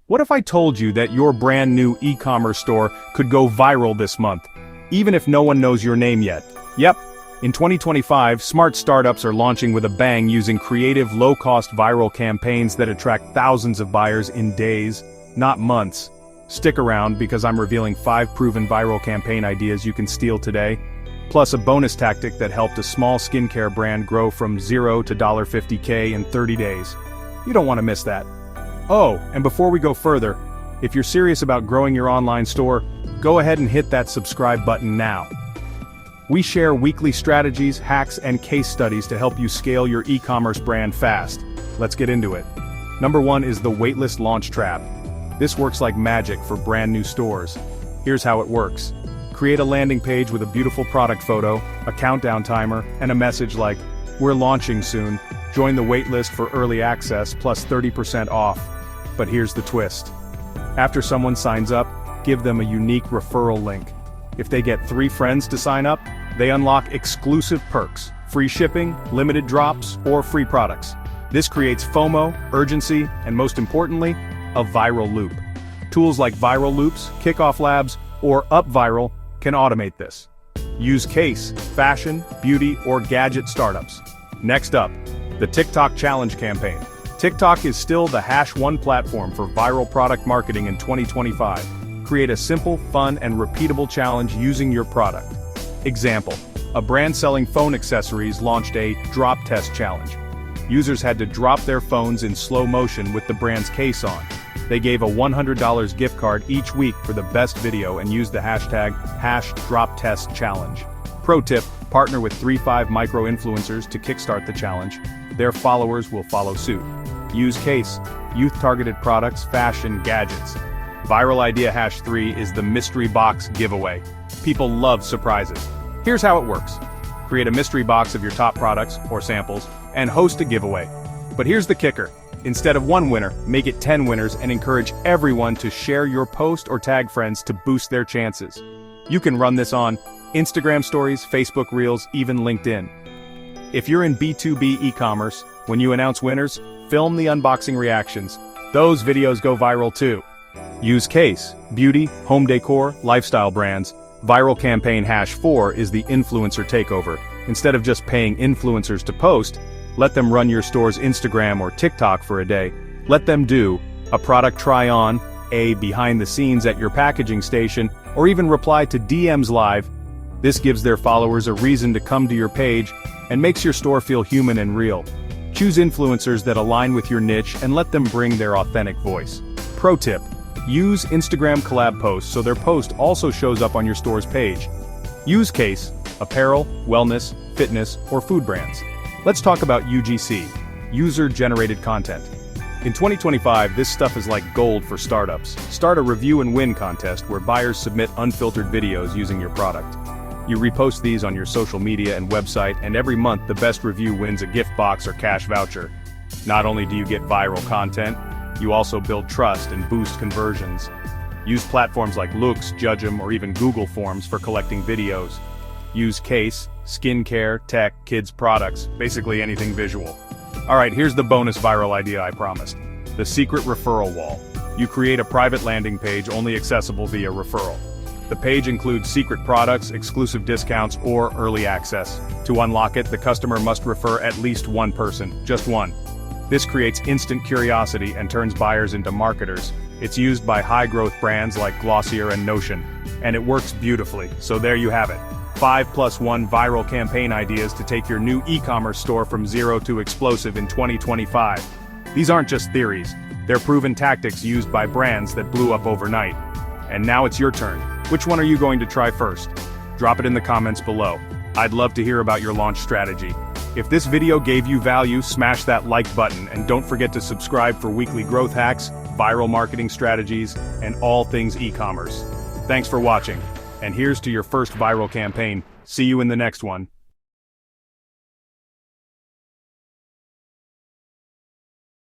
What if I told you that your brand new e-commerce store could go viral this month, even if no one knows your name yet? Yep. In 2025, smart startups are launching with a bang using creative, low-cost viral campaigns that attract thousands of buyers in days, not months. Stick around because I'm revealing 5 proven viral campaign ideas you can steal today, plus a bonus tactic that helped a small skincare brand grow from $0 to $50K in 30 days. You don't want to miss that. Oh, and before we go further, if you're serious about growing your online store, go ahead and hit that subscribe button now. We share weekly strategies, hacks, and case studies to help you scale your e-commerce brand fast. Let's get into it. Number 1 is the waitlist launch trap. This works like magic for brand new stores. Here's how it works. Create a landing page with a beautiful product photo, a countdown timer, and a message like, "We're launching soon. Join the waitlist for early access plus 30% off." But here's the twist. After someone signs up, give them a unique referral link. If they get 3 friends to sign up, they unlock exclusive perks, free shipping, limited drops, or free products. This creates FOMO, urgency, and most importantly, a viral loop. Tools like Viral Loops, Kickoff Labs, or UpViral can automate this. Use case, fashion, beauty, or gadget startups. Next up, the TikTok Challenge campaign. TikTok is still the #1 platform for viral product marketing in 2025. Create a simple, fun, and repeatable challenge using your product. Example, a brand selling phone accessories launched a drop test challenge. Users had to drop their phones in slow motion with the brand's case on. They gave a $100 gift card each week for the best video and used the hashtag #DropTestChallenge. Pro tip, partner with 3-5 micro-influencers to kickstart the challenge. Their followers will follow suit. Use case, youth-targeted products, fashion, gadgets. Viral idea #3 is the mystery box giveaway. People love surprises. Here's how it works. Create a mystery box of your top products, or samples, and host a giveaway. But here's the kicker. Instead of 1 winner, make it 10 winners and encourage everyone to share your post or tag friends to boost their chances. You can run this on Instagram stories, Facebook Reels, even LinkedIn. If you're in B2B e-commerce, when you announce winners, film the unboxing reactions. Those videos go viral too. Use case, beauty, home decor, lifestyle brands. Viral campaign #4 is the influencer takeover. Instead of just paying influencers to post, let them run your store's Instagram or TikTok for a day. Let them do a product try-on, a behind the scenes at your packaging station, or even reply to DMs live. This gives their followers a reason to come to your page and makes your store feel human and real. Choose influencers that align with your niche and let them bring their authentic voice. Pro tip, use Instagram collab posts so their post also shows up on your store's page. Use case, apparel, wellness, fitness, or food brands. Let's talk about UGC, user-generated content. In 2025, this stuff is like gold for startups. Start a review and win contest where buyers submit unfiltered videos using your product. You repost these on your social media and website, and every month the best review wins a gift box or cash voucher. Not only do you get viral content, you also build trust and boost conversions. Use platforms like Loox, Judgem, or even Google Forms for collecting videos. Use case, skincare, tech, kids products, basically anything visual. Alright, here's the bonus viral idea I promised. The secret referral wall. You create a private landing page only accessible via referral. The page includes secret products, exclusive discounts, or early access. To unlock it, the customer must refer at least 1 person, just 1. This creates instant curiosity and turns buyers into marketers. It's used by high-growth brands like Glossier and Notion. And it works beautifully, so there you have it. 5+1 viral campaign ideas to take your new e-commerce store from zero to explosive in 2025. These aren't just theories. They're proven tactics used by brands that blew up overnight. And now it's your turn. Which one are you going to try first? Drop it in the comments below. I'd love to hear about your launch strategy. If this video gave you value, smash that like button and don't forget to subscribe for weekly growth hacks, viral marketing strategies, and all things e-commerce. Thanks for watching. And here's to your first viral campaign. See you in the next one.